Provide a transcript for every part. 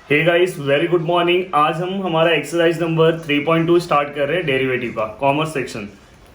हे guys, very good morning. आज हम हमारा एक्सरसाइज नंबर 3.2 स्टार्ट कर रहे हैं, डेरिवेटिव का कॉमर्स सेक्शन।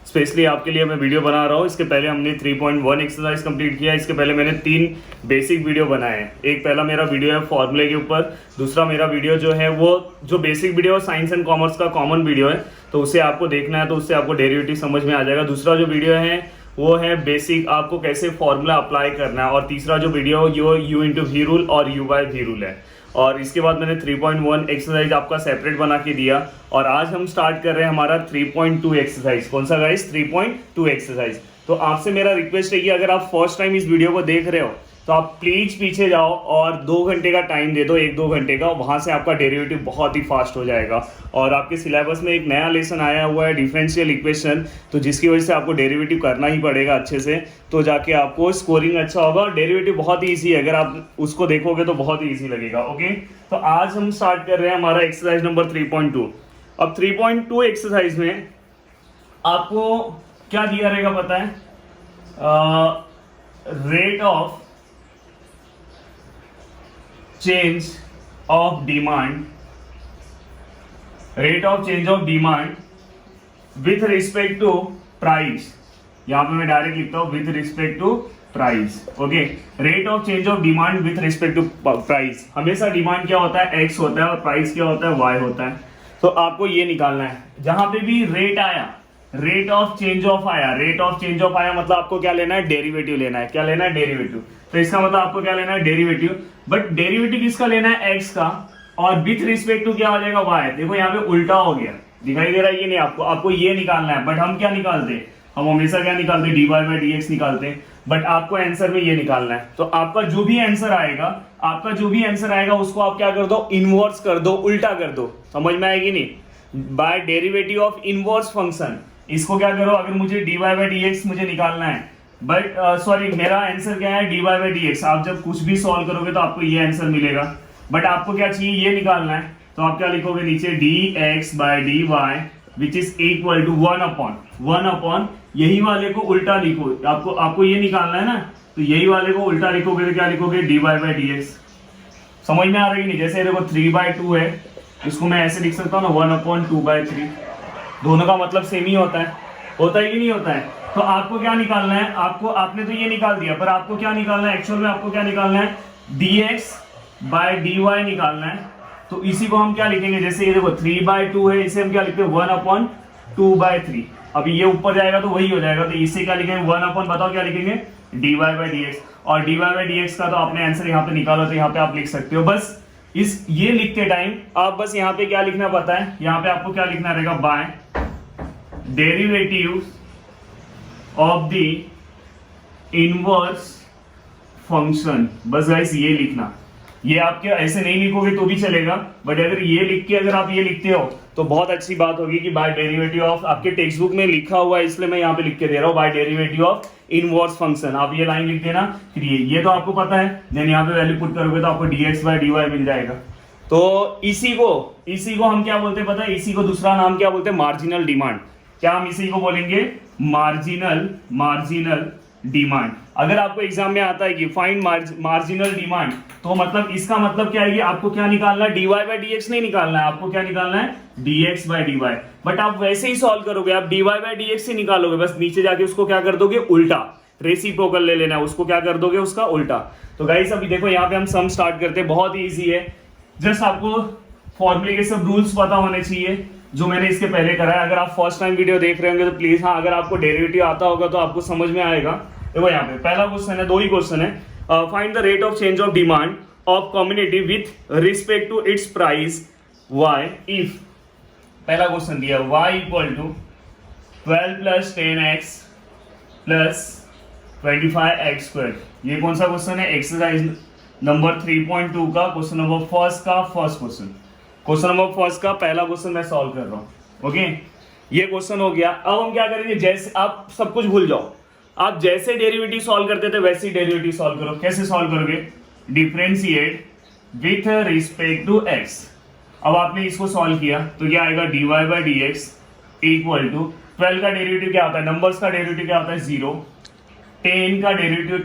स्पेशली आपके लिए मैं वीडियो बना रहा हूँ। इसके पहले हमने 3.1 एक्सरसाइज कंप्लीट किया। इसके पहले मैंने 3 बेसिक वीडियो बनाए हैं। एक पहला मेरा वीडियो है फॉर्मूले के ऊपर, दूसरा मेरा वीडियो जो है वो जो basic video science and commerce का कॉमन वीडियो है, तो उसे आपको देखना है, तो उससे आपको डेरिवेटिव समझ में आ जाएगा। दूसरा जो वीडियो है वो है बेसिक, आपको कैसे फॉर्मूला अप्लाई करना है। और तीसरा जो वीडियो यो यू इंटू वी रूल और यू बाय वी रूल है। और इसके बाद मैंने 3.1 एक्सरसाइज आपका सेपरेट बना के दिया। और आज हम स्टार्ट कर रहे हैं हमारा 3.2 एक्सरसाइज। कौन सा गाइस? 3.2 एक्सरसाइज। तो आपसे मेरा रिक्वेस्ट है कि अगर आप फर्स्ट टाइम इस वीडियो को देख रहे हो तो आप प्लीज पीछे जाओ और 2 घंटे का टाइम दे दो, 1-2 घंटे का। वहां से आपका डेरिवेटिव बहुत ही फास्ट हो जाएगा। और आपके सिलेबस में एक नया लेसन आया हुआ है, डिफरेंशियल इक्वेशन, तो जिसकी वजह से आपको डेरिवेटिव करना ही पड़ेगा अच्छे से, तो जाके आपको स्कोरिंग अच्छा होगा। और डेरिवेटिव बहुत ही ईजी है, अगर आप उसको देखोगे तो बहुत ही ईजी लगेगा। ओके, तो आज हम स्टार्ट कर रहे हैं हमारा एक्सरसाइज नंबर 3.2। अब 3.2 एक्सरसाइज में आपको क्या दिया रहेगा पता है? Rate of change of demand, rate of change of demand with respect to price. यहां पे मैं डायरेक्ट लिखता हूं with respect to price. Okay, rate of change of demand with respect to price. हमेशा डिमांड क्या होता है? एक्स होता है, और प्राइस क्या होता है? वाई होता है। तो आपको ये निकालना है। जहां पे भी रेट आया, रेट ऑफ चेंज ऑफ आया, रेट ऑफ चेंज ऑफ आया, मतलब आपको क्या लेना है? डेरिवेटिव लेना है। क्या लेना है? डेरिवेटिव। तो इसका मतलब आपको क्या लेना है? डेरिवेटिव। बट डेरिवेटिव किसका लेना है? एक्स का। और विथ रिस्पेक्ट टू क्या हो जाएगा? वाई। देखो यहाँ पे उल्टा हो गया, दिखाई दे रहा है? ये नहीं, आपको ये निकालना है। बट हम क्या निकालते हैं? हम हमेशा क्या निकालते हैं? D Y by D X निकालते हैं। बट आपको आंसर में ये निकालना है। तो आपका जो भी आंसर आएगा, उसको आप क्या कर दो? इनवर्स कर दो, उल्टा कर दो। समझ में आएगी नहीं? By derivative of inverse function. इसको क्या करो? अगर मुझे D Y by D X मुझे निकालना है, बट सॉरी, मेरा आंसर क्या है? D Y by D X. आप जब कुछ भी सॉल्व करोगे तो आपको ये आंसर मिलेगा। बट आपको क्या चाहिए? ये निकालना है। तो आप क्या लिखोगे नीचे? D X by D Y which is equal to 1 upon यही वाले को उल्टा लिखो। आपको ये निकालना है ना, तो यही वाले को उल्टा लिखोगे तो क्या लिखोगे? D Y by D X. समझ में आ रही नहीं? जैसे देखो 3/2 है, इसको मैं ऐसे लिख सकता हूँ ना, 1/2/3। दोनों का मतलब सेम ही होता है कि नहीं होता है? तो आपको क्या निकालना है? आपने तो ये निकाल दिया, पर आपको क्या निकालना है? एक्चुअल में आपको क्या निकालना है? dx बाय dy निकालना है। तो इसी को हम क्या लिखेंगे? जैसे ये देखो 3/2 है, इसे हम क्या लिखते हैं? 1/2/3। अभी ये ऊपर जाएगा तो वही हो जाएगा, तो इससे क्या लिखेंगे? 1 बताओ क्या लिखेंगे? dy by dx। और dy बाई dx का तो आपने आंसर यहाँ पे निकाला, तो यहाँ पे आप लिख सकते हो। बस ये लिखते टाइम आप बस यहाँ पे क्या लिखना पता है? यहाँ पे आपको क्या लिखना रहेगा? By derivative of the inverse function. बस गाइस ये लिखना। ये आपके ऐसे नहीं लिखोगे तो भी चलेगा, बट अगर ये लिख के अगर आप ये लिखते हो तो बहुत अच्छी बात होगी कि बाय डेरिवेटिव ऑफ, आपके टेक्स्ट बुक में लिखा हुआ है इसलिए मैं यहाँ पे लिख के दे रहा हूँ, by derivative of inverse function. आप ये लाइन लिख देना, फिर ये तो आपको पता है। देन यहाँ पे वैल्यू पुट करोगे तो आपको dx बाय dy मिल जाएगा। तो इसी को हम क्या बोलते हैं पता है? इसी को दूसरा नाम क्या बोलते हैं? Marginal demand. क्या हम इसी को बोलेंगे? Marginal demand. अगर आपको एग्जाम में आता है कि फाइंड मार्जिनल डिमांड, तो मतलब इसका मतलब क्या है? कि आपको क्या निकालना है? dy बाई dx नहीं निकालना है, आपको क्या निकालना है? dx by dy। बट आप वैसे ही सॉल्व करोगे, आप dy बाई dx से निकालोगे, बस नीचे जाके उसको क्या कर दोगे? उल्टा। रेसिप्रोकल ले लेना है, उसको क्या कर दोगे? उसका उल्टा। तो गाइस अभी देखो यहाँ पे हम सम स्टार्ट करते हैं। बहुत ही ईजी है, जस्ट आपको फॉर्मूले के सब रूल्स पता होने चाहिए जो मैंने इसके पहले करा है। अगर आप फर्स्ट टाइम वीडियो देख रहे होंगे तो प्लीज, हाँ, अगर आपको डेरिवेटिव आता होगा तो आपको समझ में आएगा। देखो यहाँ पे पहला क्वेश्चन है, 2 ही क्वेश्चन है। Find the rate of change of demand of community with respect to its price y if, पहला क्वेश्चन दिया y equal to 12 plus 10x plus 25x²। ये कौन सा क्वेश्चन है? एक्सरसाइज नंबर 3.2 का क्वेश्चन नंबर फर्स्ट का first question. Question number first का पहला क्वेश्चन मैं सॉल्व कर रहा हूं। ओके, ये क्वेश्चन हो गया। अब हम क्या करेंगे? जैसे आप सब कुछ भूल जाओ, आप जैसे डेरिवेटिव सॉल्व करते थे वैसे ही डेरिवेटिव सॉल्व करो। कैसे सॉल्व करोगे? Differentiate with respect to x। अब आपने इसको सॉल्व किया तो क्या आएगा? dy by dx equal to 12 का डेरिवेटिव क्या होता है? नंबर्स का डेरिवेटिव क्या होता है? 0। 10 का डेरिवेटिव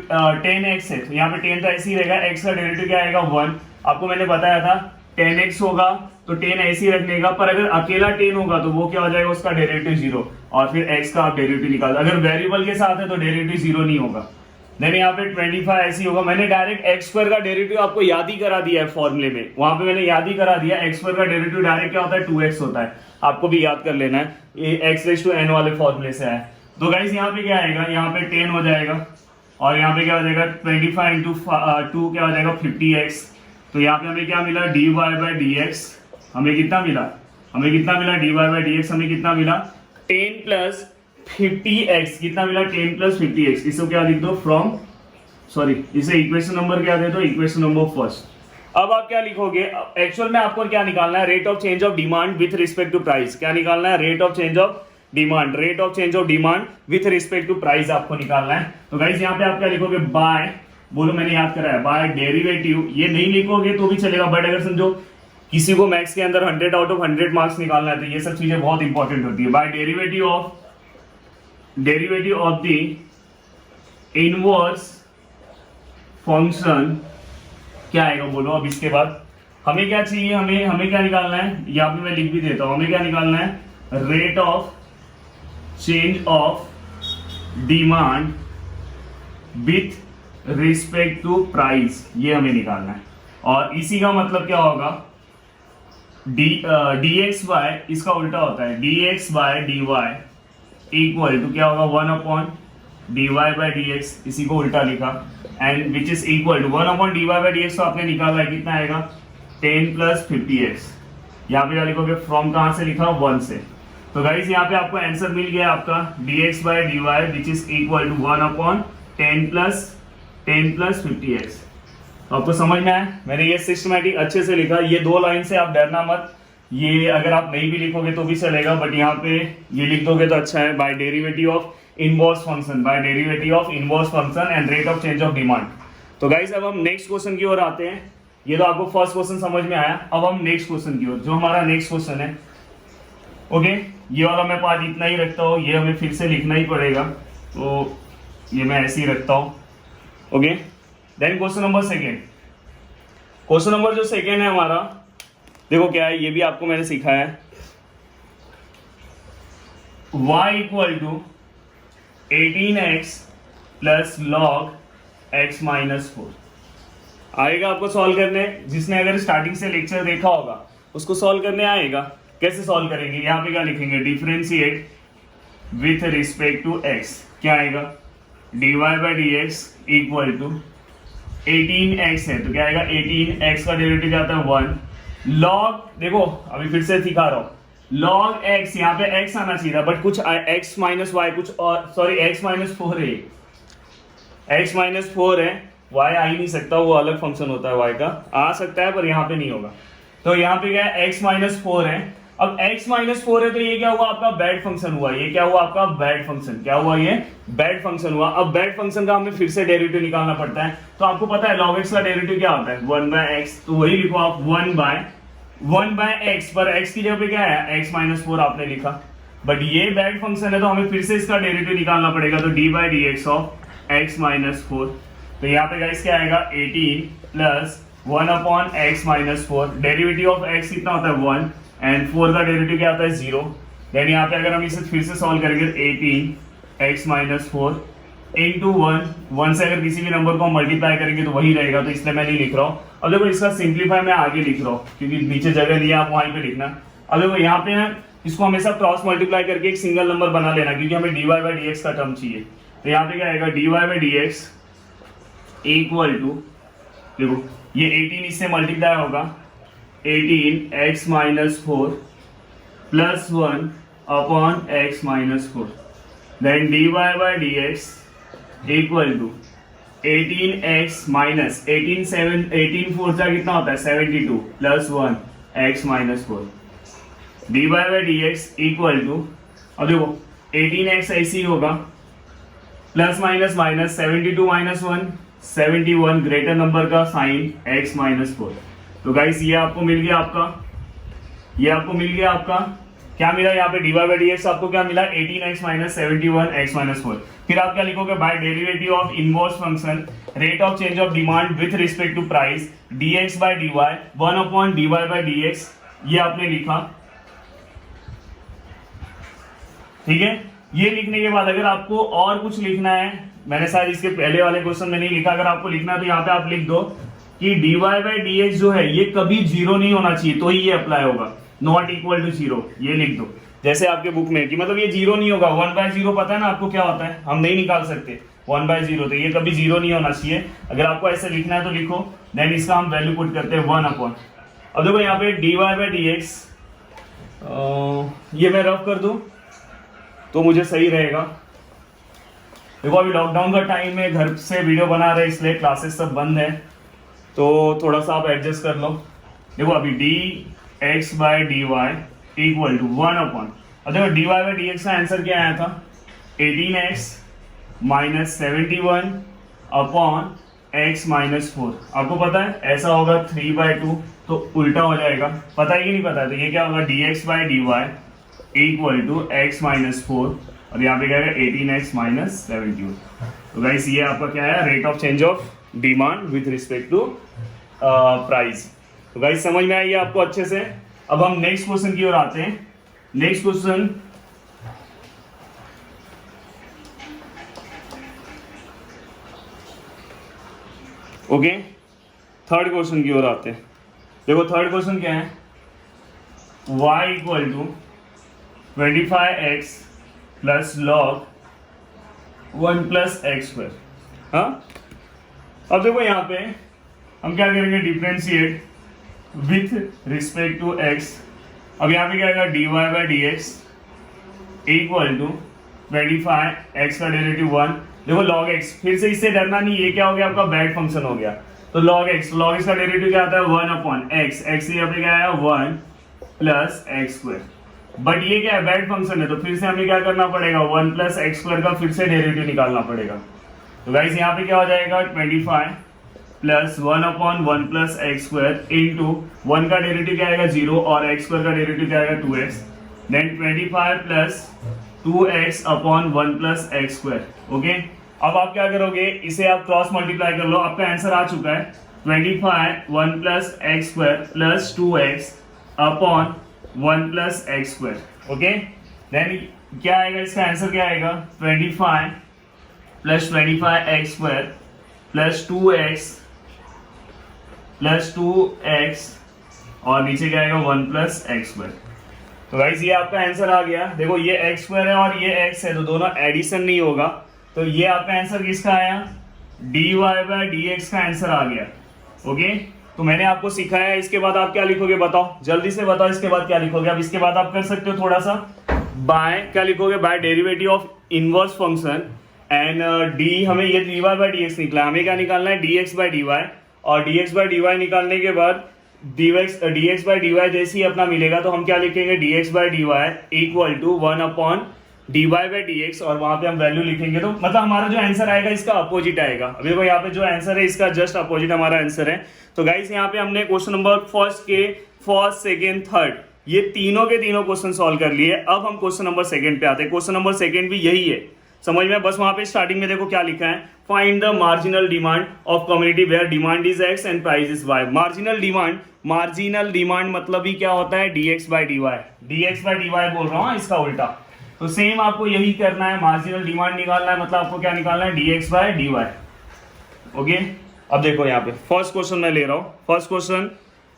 10x है, तो यहाँ पे 10 तो ऐसे ही रहेगा। x का डेरिवेटिव क्या आएगा? 1। आपको मैंने बताया था 10x होगा तो 10 ऐसे ही रखने का, पर अगर अकेला 10 होगा तो वो क्या हो जाएगा, उसका डेरिवेटिव 0, और फिर x का आप डेरिवेटिव निकाल, अगर वेरिएबल के साथ है तो डेरिवेटिव 0 नहीं होगा। देन यहाँ पे 25 ऐसे ही होगा। मैंने डायरेक्ट x स्क्वायर का डेरिवेटिव आपको याद ही करा दिया है फॉर्मूले में, वहां पे मैंने याद ही करा दिया। x स्क्वायर का डेरिवेटिव डायरेक्ट क्या होता है, 2x होता है, आपको भी याद कर लेना है, ये x रेज़ टू n वाले फॉर्मूले से है। तो गाइस यहाँ पे क्या आएगा, यहाँ पे 10 हो जाएगा, और यहाँ पे क्या हो जाएगा 25 इंटू 2 क्या हो जाएगा 50x। तो यहाँ पे हमें क्या मिला, dy बाई dx, हमें कितना मिला, dy बाई dx हमें कितना मिला 10 प्लस 50x, कितना मिला 10 प्लस 50x। इसको क्या लिख दो इसे इक्वेशन नंबर क्या दे दो, इक्वेशन नंबर फर्स्ट। अब आप क्या लिखोगे, एक्चुअल में आपको क्या निकालना है, rate of change of demand with respect to price. क्या निकालना है, rate of change of demand with respect to price आपको निकालना है। तो गाइस यहाँ पे आप क्या लिखोगे, बाय, बोलो मैंने याद कराया, बाय डेरिवेटिव। ये नहीं लिखोगे तो भी चलेगा, बट अगर समझो किसी को मैथ्स के अंदर 100 आउट ऑफ 100 मार्क्स निकालना है तो ये सब चीजें बहुत इंपॉर्टेंट होती है। By derivative of the inverse function क्या आएगा, बोलो। अब इसके बाद हमें क्या चाहिए, हमें क्या निकालना है, यहाँ पे मैं लिख भी देता हूं, हमें क्या निकालना है, rate of change of demand with respect to price, ये हमें निकालना है। और इसी का मतलब क्या होगा, dx बाय, इसका उल्टा होता है, dx by dy equal to क्या होगा 1 अपॉन dy बाई dx, इसी को उल्टा लिखा, and which is equal to 1 upon dy by dx। तो आपने निकाला है, कितना आएगा 10 प्लस 50x। यहाँ पे क्या लिखोगे, फ्रॉम कहाँ से लिखा, 1 से। तो गाइस यहाँ पे आपको आंसर मिल गया आपका dx by dy which is equal to 1 upon 10 plus 50x। तो आपको समझ में आया, मैंने ये सिस्टमैटिक अच्छे से लिखा। ये 2 लाइन से आप डरना मत, ये अगर आप नहीं भी लिखोगे तो भी चलेगा, बट यहाँ पे ये लिख दोगे तो अच्छा है। By derivative of inverse function and rate of change of demand. तो गाइस अब हम नेक्स्ट क्वेश्चन की ओर आते हैं। ये तो आपको फर्स्ट क्वेश्चन समझ में आया, अब हम नेक्स्ट क्वेश्चन की ओर, जो हमारा नेक्स्ट क्वेश्चन है। ओके, ये वाला मैं पार्ट इतना ही रखता हूँ, ये हमें फिर से लिखना ही पड़ेगा, तो ये मैं ऐसे ही रखता हूँ। Okay, then question number second. Question number जो सेकेंड है हमारा, देखो क्या है, ये भी आपको मैंने सिखाया है। y equal to 18x plus log x minus 4 आएगा आपको सॉल्व करने। जिसने अगर स्टार्टिंग से लेक्चर देखा होगा उसको सॉल्व करने आएगा। कैसे सॉल्व करेंगे, यहाँ पे क्या लिखेंगे, differentiate with respect to x, क्या आएगा dy by dx equal to 18x है, तो क्या आएगा 18x का डेरिवेटिव क्या आता है 1 log, देखो अभी फिर से सिखा रहा हूं, log x, यहाँ पे x आना चाहिए था, बट कुछ x माइनस वाई कुछ और, सॉरी x माइनस 4 है, x माइनस 4 है, y आ ही नहीं सकता, वो अलग फंक्शन होता है, y का आ सकता है पर यहाँ पे नहीं होगा। तो यहाँ पे क्या है x माइनस 4 है। अब x माइनस 4 है तो ये क्या हुआ आपका बैड फंक्शन हुआ, ये क्या हुआ आपका बैड फंक्शन, क्या हुआ ये बैड फंक्शन हुआ। अब बैड फंक्शन का हमें फिर से डेरिवेटिव निकालना पड़ता है। तो आपको पता है log x का डेरिवेटिव क्या होता है 1 बाय x, तो वही लिखो आप 1 बाय x, पर x की जगह पे क्या है x माइनस 4 आपने लिखा, बट ये बैड फंक्शन है तो हमें फिर से इसका डेरिवेटिव निकालना पड़ेगा। तो d by dx of x minus 4, तो यहाँ पे गाइस क्या आएगा 18 plus 1 upon x minus 4, derivative of x कितना होता है 1 एंड 4 का डेरिवेटिव क्या आता है 0। देन यहाँ पे अगर हम इसे फिर से सॉल्व करेंगे 18x माइनस 4 इंटू 1 से अगर किसी भी नंबर को हम मल्टीप्लाई करेंगे तो वही रहेगा, तो इसलिए मैं नहीं लिख रहा हूँ। अब देखो इसका सिंप्लीफाई मैं आगे लिख रहा हूँ क्योंकि नीचे जगह नहीं है, आप वहीं पे लिखना। अब देखो यहाँ पे ना इसको हमेशा क्रॉस मल्टीप्लाई करके एक सिंगल नंबर बना लेना, क्योंकि हमें dy बाई dx का टर्म चाहिए। तो यहाँ पे क्या आएगा dy by dx equal to, देखो ये 18 इससे मल्टीप्लाई होगा 18x minus 4 plus 1 upon x minus 4, then dy by dx equal to 18x minus 18 4 का कितना होता है 72 plus 1 x minus 4, dy by dx equal to, अब देखो 18x ऐसे ही होगा plus minus minus 72 minus 1 71 greater number का साइन x माइनस 4। तो गाइस ये आपको मिल गया आपका क्या मिला यहाँ पे dy बाई डी एक्स आपको क्या मिला 18x माइनस 71x माइनस 4। फिर आप क्या लिखोगे by derivative of inverse function rate of change of demand with respect to price dx by dy 1 upon dy by dx, ये आपने लिखा। ठीक है, ये लिखने के बाद अगर आपको और कुछ लिखना है, मैंने शायद इसके पहले वाले क्वेश्चन में नहीं लिखा, अगर आपको लिखना है तो यहाँ पे आप लिख दो कि dy बाई dx जो है ये कभी जीरो नहीं होना चाहिए, तो ही ये अप्लाई होगा, नॉट इक्वल टू जीरो, ये लिख दो जैसे आपके बुक में कि मतलब ये जीरो नहीं होगा। 1/0 पता है ना आपको क्या होता है, हम नहीं निकाल सकते 1/0, तो ये कभी जीरो नहीं होना चाहिए। अगर आपको ऐसे लिखना है तो लिखो, देन इसका हम वैल्यू पुट करते हैं 1 अपॉन। अब देखो यहाँ पे dy बाई dx, ये मैं रफ कर दूं तो मुझे सही रहेगा। देखो अभी लॉकडाउन का टाइम है, घर से वीडियो बना रहे इसलिए क्लासेस सब बंद है, तो थोड़ा सा आप एडजस्ट कर लो। देखो अभी dx by dy equal to 1 upon, अब देखो dy बाई dx का आंसर क्या आया था 18x minus 71 upon x minus 4। आपको पता है ऐसा होगा 3/2, तो उल्टा हो जाएगा, पता है कि नहीं पता है, तो ये क्या होगा dx by dy equal to x minus 4, और यहाँ पे क्या है 18x माइनस 71। तो गाइस ये आपका क्या है rate of change of demand with respect to price. तो गाइस समझ में आई आपको अच्छे से। अब हम नेक्स्ट क्वेश्चन की ओर आते हैं। Next question, okay, third question की ओर आते हैं। देखो थर्ड क्वेश्चन क्या है, y equal to 25x plus log 1 plus x square. हाँ, अब देखो यहाँ पे हम क्या करेंगे differentiate with respect to x। अब यहाँ पे क्या आएगा dy by dx equal to 25x का डेरिवेटिव 1, देखो log x, फिर से इससे डरना नहीं, ये क्या हो गया आपका बैड फंक्शन हो गया, तो log x का डेरिवेटिव क्या आता है 1 अपॉन x, x यहाँ पे क्या आया 1 प्लस एक्स स्क्वायर, बट ये क्या है बैड फंक्शन है, तो फिर से हमें क्या करना पड़ेगा 1 प्लस एक्स स्क्वायर का फिर से डेरिवेटिव निकालना पड़ेगा। तो गाइस यहाँ पे क्या हो जाएगा 25 plus 1 upon 1 plus x square into 1 का डेरिवेटिव क्या आएगा 0 और एक्स स्क्वायर का डेरिवेटिव क्या आएगा 2x, then 25 plus 2x upon 1 plus x square. Okay, अब आप क्या करोगे, इसे आप क्रॉस मल्टीप्लाई कर लो, आपका आंसर आ चुका है 25 1 plus x square plus 2x upon 1 plus x square. Okay, then क्या आएगा, इसका आंसर क्या आएगा 25 plus 25 x square plus 2x plus 2x और नीचे क्या आएगा 1 प्लस एक्स स्क्वायर। तो गाइस ये आपका आंसर आ गया। देखो ये एक्स स्क्वायर है और ये x है, तो दोनों एडिशन नहीं होगा, तो ये आपका आंसर किसका आया dy बाई dx का आंसर आ गया। ओके, तो मैंने आपको सिखाया है, इसके बाद आप क्या लिखोगे बताओ, जल्दी से बताओ इसके बाद क्या लिखोगे। अब इसके बाद आप कर सकते हो थोड़ा सा बाय, क्या लिखोगे by derivative of inverse function and d, हमें ये dy बाई dx निकला, हमें क्या निकालना है dx बाई dy, और dx बाई dy निकालने के बाद dx बाई dy जैसे ही अपना मिलेगा तो हम क्या लिखेंगे dx by dy equal to 1 upon dy by dx, और वहां पे हम वैल्यू लिखेंगे, तो मतलब हमारा जो आंसर आएगा इसका अपोजिट आएगा। अभी देखो यहाँ पे जो आंसर है इसका जस्ट अपोजिट हमारा आंसर है। तो गाइस यहाँ पे हमने question number first second third ये तीनों के तीनों क्वेश्चन सॉल्व कर लिए। अब हम क्वेश्चन नंबर सेकंड पे आते हैं। क्वेश्चन नंबर सेकंड भी यही है, समझ में, बस वहां पे स्टार्टिंग में देखो क्या लिखा है, find the marginal demand of community where demand is x and price is y। Marginal demand मतलब ही क्या होता है dx बाई dy, बोल रहा हूँ इसका उल्टा। तो सेम आपको यही करना है, मार्जिनल डिमांड निकालना है, मतलब आपको क्या निकालना है dx बाई dy। ओके, अब देखो यहाँ पे फर्स्ट क्वेश्चन मैं ले रहा हूँ। फर्स्ट क्वेश्चन,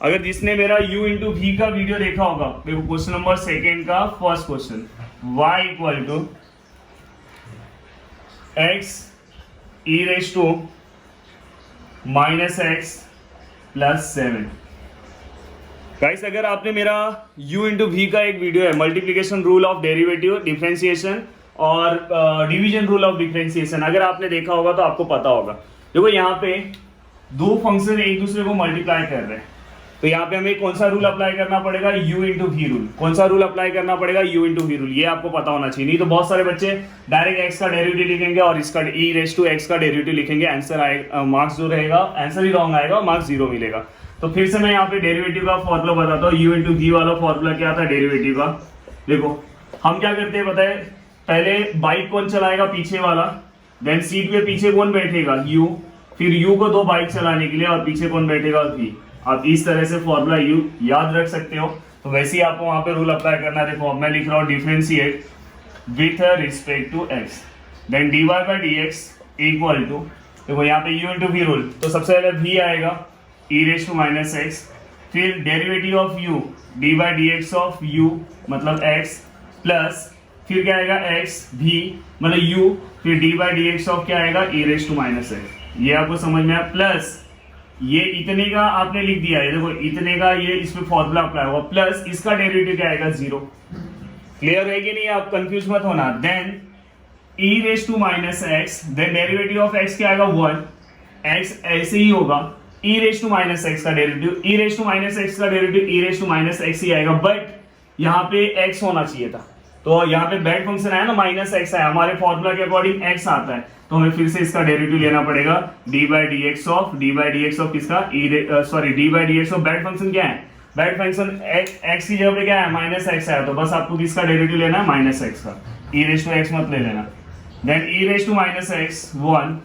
अगर जिसने मेरा u इंटू v का वीडियो देखा होगा, देखो क्वेश्चन नंबर सेकेंड का first question, y equal to x e raise to minus x plus 7। Guys अगर आपने मेरा u इंटू वी का एक वीडियो है, multiplication rule of derivative differentiation और डिवीजन रूल ऑफ डिफरेंशिएशन, अगर आपने देखा होगा तो आपको पता होगा। देखो यहाँ पे दो फंक्शन एक दूसरे को मल्टीप्लाई कर रहे हैं, तो यहाँ पे हमें कौन सा रूल अप्लाई करना पड़ेगा, u इंटू वी रूल। कौन सा रूल अप्लाई करना पड़ेगा, u इंटू वी रूल, ये आपको पता होना चाहिए, नहीं तो बहुत सारे बच्चे डायरेक्ट x का डेरिवेटिव लिखेंगे और इसका e रेज टू x का डेरिवेटिव लिखेंगे, आंसर आएगा, मार्क्स जो रहेगा आंसर ही रॉन्ग आएगा, मार्क्स 0 मिलेगा। तो फिर से मैं यहाँ पे डेरिवेटिव का फॉर्मूला बताता हूँ। u इंटू वी वाला फॉर्मूला क्या था डेरिवेटिव का, देखो हम क्या करते हैं पता है, पहले बाइक कौन चलाएगा, पीछे वाला, देन सीट पे पीछे कौन बैठेगा, यू, फिर यू को दो बाइक चलाने के लिए और पीछे कौन बैठेगा, वी। आप इस तरह से फॉर्मूला यू याद रख सकते हो। तो वैसे ही आपको वहां पे रूल अप्लाई करना है। देखो मैं लिख रहा हूँ differentiate with respect to x, then dy by D x equal to, देखो यहाँ पे u इंटू वी रूल, तो सबसे पहले v आएगा e raise to minus x, फिर derivative of u d by D x of u मतलब x, plus फिर क्या आएगा x v मतलब u, फिर d by D x of क्या आएगा e raise to minus x. ये आपको समझ में आया, प्लस ये इतने का आपने लिख दिया है, देखो इतने का ये इस पे फॉर्मूला अप्लाई होगा, प्लस इसका डेरिवेटिव क्या आएगा, 0। क्लियर है कि नहीं, आप कंफ्यूज मत होना। Then e raise to minus x, then derivative of x क्या आएगा 1, x ऐसे ही होगा, e raise to minus x का derivative, e raise to minus x का derivative e raise to minus x ही आएगा, बट यहाँ पे x होना चाहिए था, तो यहाँ पे बैड फंक्शन आया ना, माइनस एक्स आया, हमारे फॉर्मूला के अकॉर्डिंग x आता है, तो हमें फिर से इसका डेरिवेटिव लेना पड़ेगा, d by D x of किसका, d by D x of bad function क्या है, बैड फंक्शन x की जगह पे क्या है, माइनस एक्स आया, तो बस आपको किसका डेरिवेटिव लेना है, माइनस एक्स का, e रेज टू एक्स मत ले लेना। देन e raise to minus x 1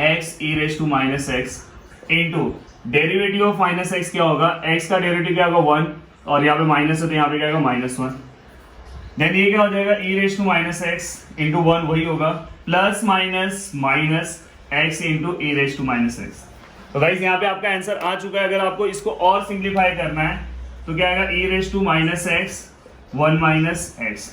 x e raise to minus x into derivative of minus x क्या होगा, x का डेरिवेटिव क्या होगा 1, और यहाँ पे माइनस है तो यहाँ पे क्या होगा -1। देन ये क्या हो जाएगा e raise to minus x into 1 वही होगा, plus minus minus x into e raise to minus x. तो गाइस यहाँ पे आपका आंसर आ चुका है। अगर आपको इसको और सिंप्लीफाई करना है तो क्या आएगा, e raise to minus x 1 minus x.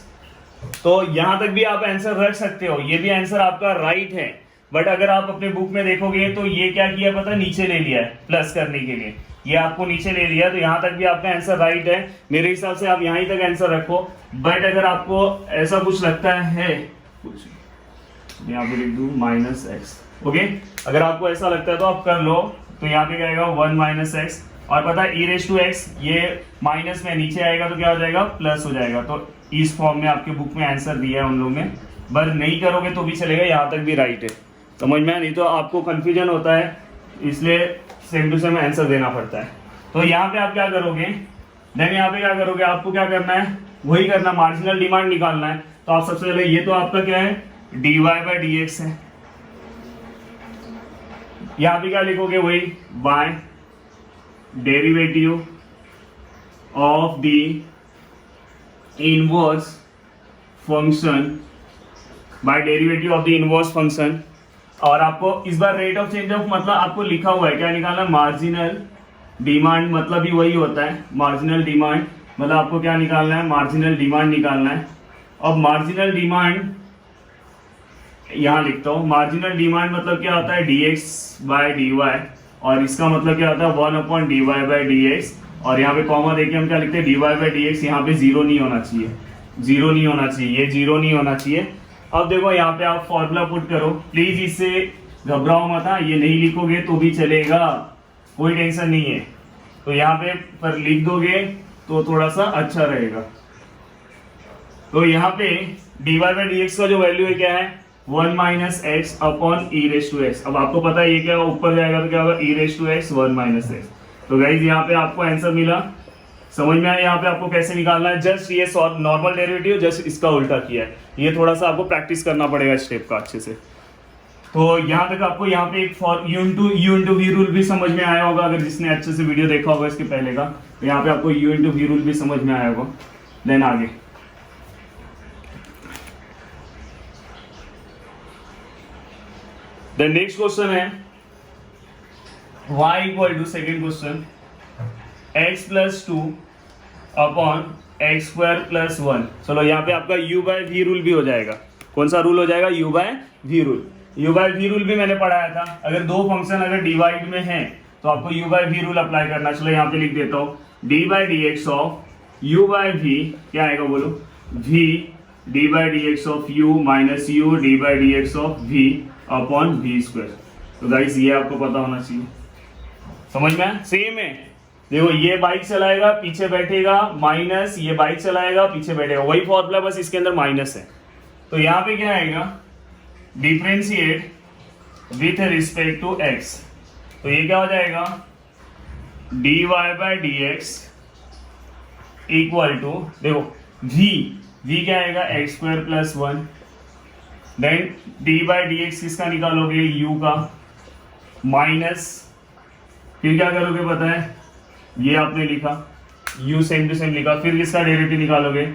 तो यहां तक भी आप आंसर रख सकते हो, ये भी आंसर आपका राइट है, बट अगर आप अपने बुक में देखोगे तो ये क्या किया पता, नीचे ले लिया है प्लस करने के लिए, ये आपको नीचे ले लिया, तो यहां तक भी आपका आंसर राइट है। मेरे हिसाब से आप यहीं तक आंसर रखो, बट अगर आपको ऐसा कुछ लगता है, कुछ यहाँ पे लिख दूं माइनस एक्स, ओके, अगर आपको ऐसा लगता है तो आप कर लो। तो यहाँ पे क्या आएगा 1 माइनस एक्स, और पता है e रेज टू एक्स ये माइनस में नीचे आएगा तो क्या हो जाएगा, प्लस हो जाएगा। तो इस फॉर्म में आपके बुक में आंसर दिया है उन लोगों ने, पर नहीं करोगे तो भी चलेगा, यहाँ तक भी राइट है, समझ में, नहीं तो आपको कंफ्यूजन होता है, इसलिए सेम टू सेम आंसर देना पड़ता है। तो यहाँ पे आप क्या करोगे, देन यहाँ पे क्या करोगे, आपको क्या करना है, वही करना, मार्जिनल डिमांड निकालना है। तो आप सबसे पहले, ये तो आपका क्या है, D Y by D x है, यहाँ पे क्या लिखोगे, वही by derivative of the inverse function, by derivative of the inverse function. और आपको इस बार रेट ऑफ चेंज ऑफ मतलब आपको लिखा हुआ है, क्या निकालना, मार्जिनल डिमांड, मतलब ही वही होता है मार्जिनल डिमांड, मतलब आपको क्या निकालना है, मार्जिनल डिमांड निकालना है। अब मार्जिनल डिमांड यहाँ लिखता हूँ, मार्जिनल डिमांड मतलब क्या होता है, dx बाय dy, और इसका मतलब क्या होता है 1 dy बाई dx, और यहाँ पे कॉमा देके हम क्या लिखते हैं, dy बाई dx, यहाँ पे जीरो नहीं होना चाहिए, जीरो नहीं होना चाहिए, ये जीरो नहीं होना चाहिए। अब देखो यहाँ पे आप फॉर्मूला पुट करो, प्लीज इससे घबराओ मत, ये नहीं लिखोगे तो भी चलेगा, कोई टेंशन नहीं है, तो यहाँ पे पर लिख दोगे तो थोड़ा सा अच्छा रहेगा। तो यहाँ पे dy बाई dx का जो वैल्यू है क्या है, 1 minus x upon e raise to x. अब आपको पता है ये क्या ऊपर जाएगा तो क्या होगा, e raise to x 1 minus x. तो गाइज यहाँ पे आपको आंसर मिला, समझ में आया यहाँ पे आपको कैसे निकालना है, जस्ट ये नॉर्मल डेरिवेटिव जस्ट इसका उल्टा किया है, ये थोड़ा सा आपको प्रैक्टिस करना पड़ेगा स्टेप का अच्छे से। तो यहाँ तक आपको यहाँ पे एक for u into we rule भी समझ में आया होगा, अगर जिसने अच्छे से वीडियो देखा होगा इसके पहले का, तो यहाँ पे आपको यू इंटू वी रूल भी समझ में आया होगा। देन आगे द नेक्स्ट क्वेश्चन है y equal to, second question, x plus 2 upon x square plus 1। चलो यहाँ पे आपका u बाय वी रूल भी हो जाएगा, कौन सा रूल हो जाएगा, u by we rule. u by we rule भी मैंने पढ़ाया था, अगर दो फंक्शन अगर डिवाइड में हैं तो आपको u by we rule apply करना। चलो यहाँ पे लिख देता हूँ, d by D x of u by v क्या आएगा बोलो, v d by D x of u minus u d by D x of v upon v square. तो गाइस ये आपको पता होना चाहिए, समझ में सेम है। देखो ये बाइक चलाएगा पीछे बैठेगा माइनस, ये बाइक चलाएगा पीछे बैठेगा, वही फॉर्मूला, बस इसके अंदर माइनस है। तो यहाँ पे क्या आएगा, differentiate with respect to x, तो ये क्या हो जाएगा, dy by D x equal to, देखो v क्या आएगा x square plus 1, then d by D x किसका निकालोगे u का, माइनस फिर क्या करोगे पता है, ये आपने लिखा u सेम टू सेम लिखा, फिर किसका डेरिवेटिव निकालोगे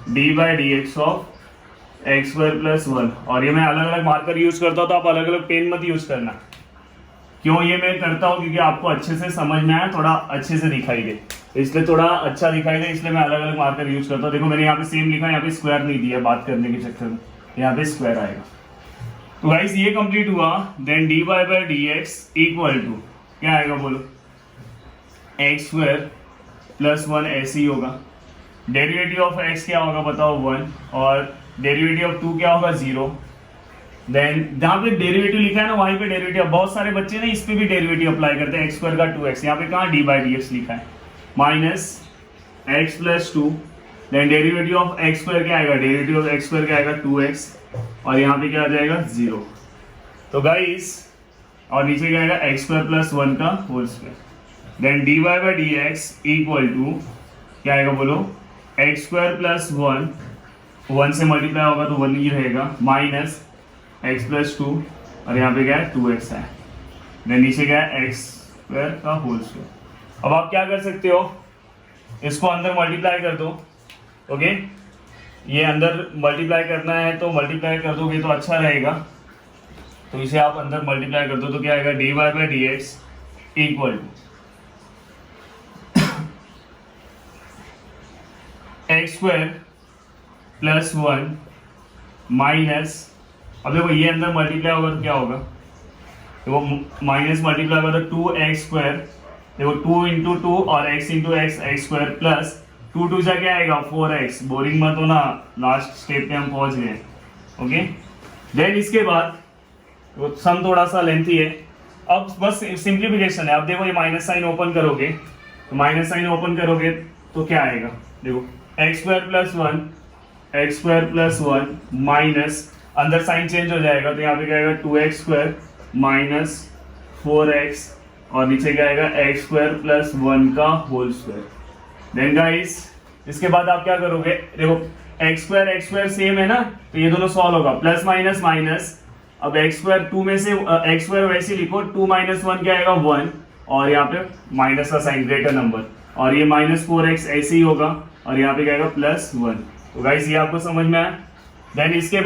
D by D x of x square plus 1। और ये मैं अलग अलग मार्कर यूज करता हूँ तो आप अलग अलग पेन मत यूज करना। क्यों ये मैं करता हूँ, क्योंकि आपको अच्छे से समझ में आए, थोड़ा अच्छे से दिखाई दे, इसलिए थोड़ा अच्छा दिखाई दे, इसलिए मैं अलग अलग मार्कर यूज करता हूँ। देखो मैंने यहाँ पे सेम लिखा है, यहाँ पे स्क्वायर नहीं दिया बात करने के चक्कर में, यहाँ पे स्क्वायर आएगा। तो गाइस ये कंप्लीट हुआ, then d Y by D x equal to क्या आएगा बोलो, एक्स स्क्वायर प्लस 1 ऐसे ही होगा। डेरिवेटिव ऑफ एक्स क्या होगा बताओ 1, और डेरिवेटिव ऑफ 2 क्या होगा 0। देन जहाँ पे डेरिवेटिव लिखा है ना वहीं पे डेरिवेटिव, बहुत सारे बच्चे ना इस पे भी डेरिवेटिव अप्लाई करते हैं, एक्स स्क्वायर का 2x, यहाँ पे कहाँ डी बाई डी एक्स लिखा है, minus x plus 2, then derivative of x square क्या आएगा, डेरिवेटिव ऑफ एक्स स्क्वायर क्या आएगा 2x, और यहाँ पे क्या आ जाएगा 0। तो गाइस और नीचे क्या आएगा एक्स स्क्वायर प्लस 1 का whole square, then d Y by D x equal to क्या आएगा बोलो, एक्स स्क्वायर प्लस 1 से मल्टीप्लाई होगा तो 1 ही रहेगा, माइनस एक्स प्लस 2, और यहाँ पे क्या है 2x है, देन नीचे क्या है एक्स स्क्वायर का होल स्क्वायर। अब आप क्या कर सकते हो, इसको अंदर मल्टीप्लाई कर दो। ओके, ये अंदर मल्टीप्लाई करना है तो मल्टीप्लाई कर दोगे तो अच्छा रहेगा, तो इसे आप अंदर मल्टीप्लाई कर दो तो क्या आएगा d Y by D x equal to x square plus 1 minus, अब देखो ये अंदर मल्टीप्लाई होगा तो क्या होगा, देखो माइनस मल्टीप्लाई होगा तो 2x स्क्वायर, देखो 2 इंटू 2 और x into x square plus 2 2 जा क्या आएगा 4x, बोरिंग मत हो ना, लास्ट स्टेप पे हम पहुंच गए। ओके, देन इसके बाद वो सम थोड़ा सा लेंथी है, अब बस सिंप्लीफिकेशन है। अब देखो ये माइनस साइन ओपन करोगे, तो माइनस साइन ओपन करोगे तो क्या आएगा, देखो एक्स स्क्वायर प्लस 1 माइनस अंदर साइन चेंज हो जाएगा तो यहाँ पे क्या आएगा 2x स्क्वायर माइनस 4x, और नीचे क्या आएगा एक्स स्क्वायर प्लस 1 का होल स्क्वायर। देन गाइस इसके बाद आप क्या करोगे, देखो एक्स स्क्वायर सेम है ना, तो ये दोनों सॉल्व होगा, प्लस माइनस माइनस, अब एक्स स्क्वायर 2 में से एक्स स्क्वायर वैसे लिखो, 2 माइनस 1 क्या आएगा 1, और यहाँ पे माइनस का साइन ग्रेटर नंबर, और ये माइनस 4x ऐसे ही होगा, और यहाँ पे क्या आएगा प्लस 1। तो गाइस ये आपको समझ में आया। देन इसके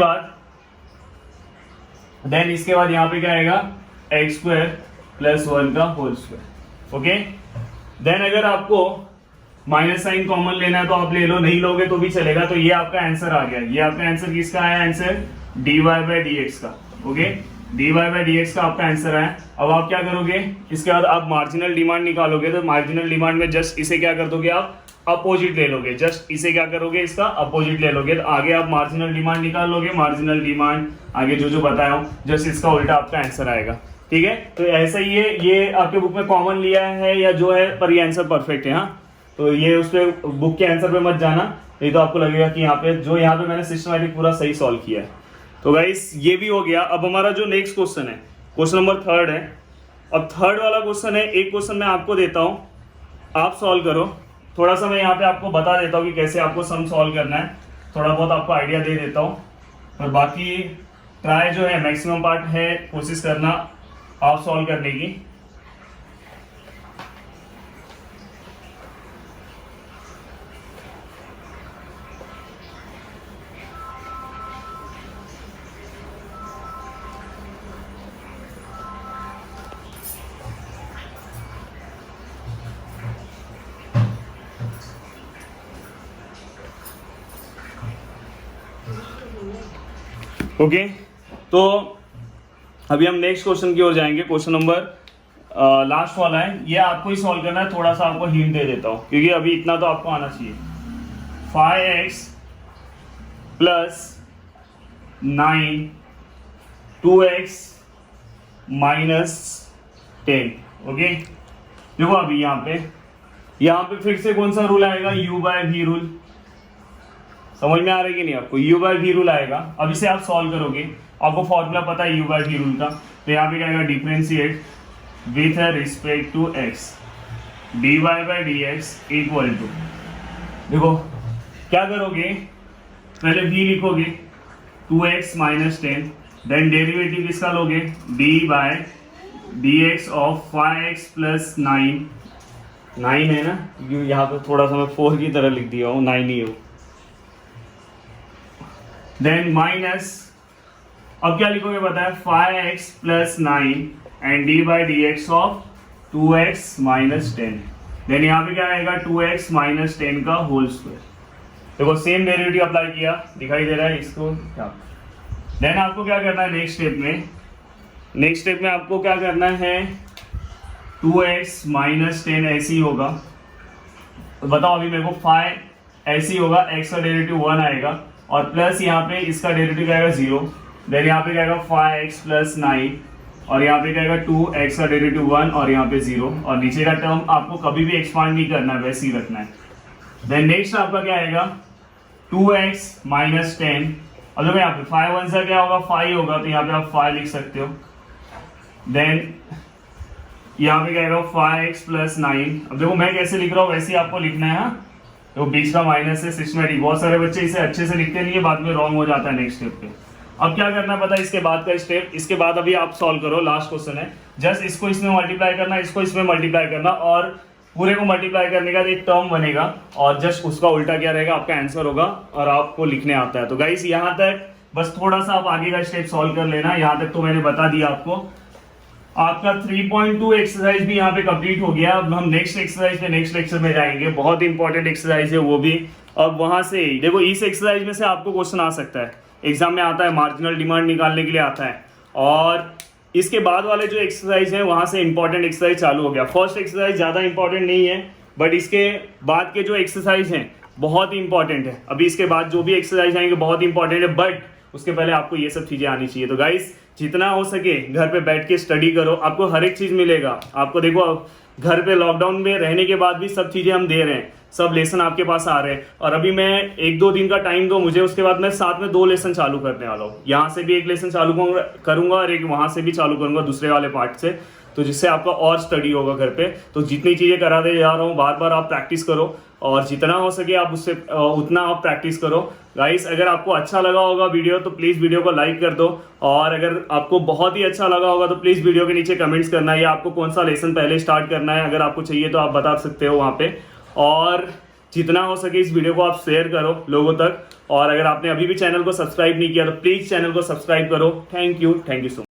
बाद यहाँ पे क्या आएगा एक्स स्क्वायर प्लस 1 का होल स्क्वायर। ओके, देन अगर आपको माइनस साइन कॉमन लेना है तो आप ले लो, नहीं लोगे तो भी चलेगा। तो ये आपका आंसर आ गया, ये आपका आंसर किसका आया, answer d Y by D x का। Okay, d Y by D x का आपका आंसर आया। अब आप क्या करोगे, इसके बाद आप मार्जिनल डिमांड निकालोगे, तो मार्जिनल डिमांड में जस्ट इसे क्या कर दोगे, आप अपोजिट ले लोगे, जस्ट इसे क्या करोगे, इसका अपोजिट ले लोगे, तो आगे आप मार्जिनल डिमांड निकाल लोगे, मार्जिनल डिमांड आगे जो जो बताया हूं जस्ट इसका उल्टा आपका आंसर आएगा। ठीक है, तो ऐसा ही है, ये आपके बुक में कॉमन लिया है या जो है, पर ये आंसर परफेक्ट है। हाँ, तो ये उस पे बुक के आंसर पे मत जाना, नहीं तो आपको लगेगा कि यहाँ पे मैंने सिस्टमैटिक पूरा सही सॉल्व किया है। तो गाइस ये भी हो गया। अब हमारा जो नेक्स्ट क्वेश्चन है, क्वेश्चन नंबर 3 है। अब थर्ड वाला क्वेश्चन है, एक क्वेश्चन मैं आपको देता हूँ, आप सॉल्व करो। थोड़ा सा मैं यहाँ पे आपको बता देता हूँ कि कैसे आपको सम सॉल्व करना है, थोड़ा बहुत आपको आइडिया दे देता हूँ, और बाकी ट्राई जो है मैक्सिमम पार्ट है कोशिश करना आप सॉल्व करने की। ओके, तो अभी हम नेक्स्ट क्वेश्चन की ओर जाएंगे। क्वेश्चन नंबर लास्ट वाला है, ये आपको ही सॉल्व करना है। थोड़ा सा आपको हिंट दे देता हूँ क्योंकि अभी इतना तो आपको आना चाहिए। 5x plus 9 2x minus 10। Okay, देखो अभी यहाँ पे फिर से कौन सा रूल आएगा, u बाय v रूल। समझ में आ रहा है कि नहीं आपको, u बाय v रूल आएगा। अब इसे आप सॉल्व करोगे, आपको फॉर्मूला पता है u बाय v रूल का, तो यहाँ पे क्या आएगा, differentiate with respect to x dy by D x equal to, देखो क्या करोगे, पहले v लिखोगे 2x माइनस 10, देन डेरिवेटिव किसका लोगे, d by dx of 5x plus 9 है ना, यहाँ पे थोड़ा सा मैं 4 की तरह लिख दिया हूँ, 9 ही हो, देन माइनस, अब क्या लिखोगे बताया, 5x plus 9 and d by D x of 2x minus 10, then यहाँ पे क्या आएगा 2x माइनस 10 का होल स्क्वायर। देखो सेम डेरिवेटिव अप्लाई किया, दिखाई दे रहा है इसको क्या। देन आपको क्या करना है नेक्स्ट स्टेप में आपको क्या करना है, 2x माइनस 10 ऐसे ही होगा, तो बताओ अभी मेरे को 5 ऐसे ही होगा, x का डेरिवेटिव 1 आएगा और प्लस यहाँ पे इसका डेरिवेटिव आएगा 0, देन यहाँ पे क्या आएगा 5x प्लस 9 और यहाँ पे क्या आएगा 2x का डेरिवेटिव 1 और यहाँ पे 0, और नीचे का टर्म आपको कभी भी एक्सपांड नहीं करना है, वैसे ही रखना है। देन नेक्स्ट आपका क्या आएगा 2x माइनस 10, अब देखो यहाँ पे 5 1 से क्या होगा 5 होगा, तो यहाँ पे आप 5 लिख सकते हो, देन यहाँ पे क्या आएगा 5x प्लस 9, अब देखो मैं कैसे लिख रहा हूँ वैसे ही आपको लिखना है, हाँ तो बीच का माइनस है सिस्टमेटिक, बहुत सारे बच्चे इसे अच्छे से लिखते नहीं है, बाद में रॉन्ग हो जाता है नेक्स्ट स्टेप पे। अब क्या करना है पता है, इसके बाद का स्टेप, इसके बाद अभी आप सॉल्व करो, लास्ट क्वेश्चन है, जस्ट इसको इसमें मल्टीप्लाई करना, इसको इसमें मल्टीप्लाई करना और पूरे को मल्टीप्लाई करने का एक टर्म बनेगा और जस्ट उसका उल्टा क्या रहेगा, आपका आंसर होगा और आपको लिखने आता है। तो गाइस यहाँ तक बस थोड़ा सा आप आगे का स्टेप सॉल्व कर लेना, यहाँ तक तो मैंने बता दिया आपको। आपका 3.2 एक्सरसाइज भी यहाँ पे कंप्लीट हो गया। अब हम नेक्स्ट एक्सरसाइज पे नेक्स्ट लेक्चर में जाएंगे, बहुत इंपॉर्टेंट एक्सरसाइज है वो भी। अब वहां से देखो इस एक्सरसाइज में से आपको क्वेश्चन आ सकता है, एग्जाम में आता है, मार्जिनल डिमांड निकालने के लिए आता है, और इसके बाद वाले जो एक्सरसाइज है वहां से इंपॉर्टेंट एक्सरसाइज चालू हो गया। फर्स्ट एक्सरसाइज ज्यादा इंपॉर्टेंट नहीं है, बट इसके बाद के जो एक्सरसाइज हैं बहुत ही इंपॉर्टेंट है। अभी इसके बाद जो भी एक्सरसाइज आएंगे बहुत इंपॉर्टेंट है, बट उसके पहले आपको ये सब चीजें आनी चाहिए। तो गाइस जितना हो सके घर पे बैठ के स्टडी करो, आपको हर एक चीज मिलेगा। आपको देखो घर पे लॉकडाउन में रहने के बाद भी सब चीजें हम दे रहे हैं, सब लेसन आपके पास आ रहे हैं, और अभी मैं 1-2 दिन का टाइम दो मुझे, उसके बाद मैं साथ में 2 लेसन चालू करने वाला हूँ। यहाँ से भी एक लेसन चालू करूंगा और एक वहां से भी चालू करूंगा दूसरे वाले पार्ट से, तो जिससे आपका और स्टडी होगा घर पे। तो जितनी चीजें कराते जा रहा हूँ बार बार आप प्रैक्टिस करो, और जितना हो सके आप उससे उतना आप प्रैक्टिस करो। गाइस अगर आपको अच्छा लगा होगा वीडियो तो प्लीज़ वीडियो को लाइक कर दो, और अगर आपको बहुत ही अच्छा लगा होगा तो प्लीज़ वीडियो के नीचे कमेंट्स करना है, या आपको कौन सा लेसन पहले स्टार्ट करना है, अगर आपको चाहिए तो आप बता सकते हो वहाँ पे। और जितना हो सके इस वीडियो को आप शेयर करो लोगों तक, और अगर आपने अभी भी चैनल को सब्सक्राइब नहीं किया तो प्लीज़ चैनल को सब्सक्राइब करो। Thank you so much.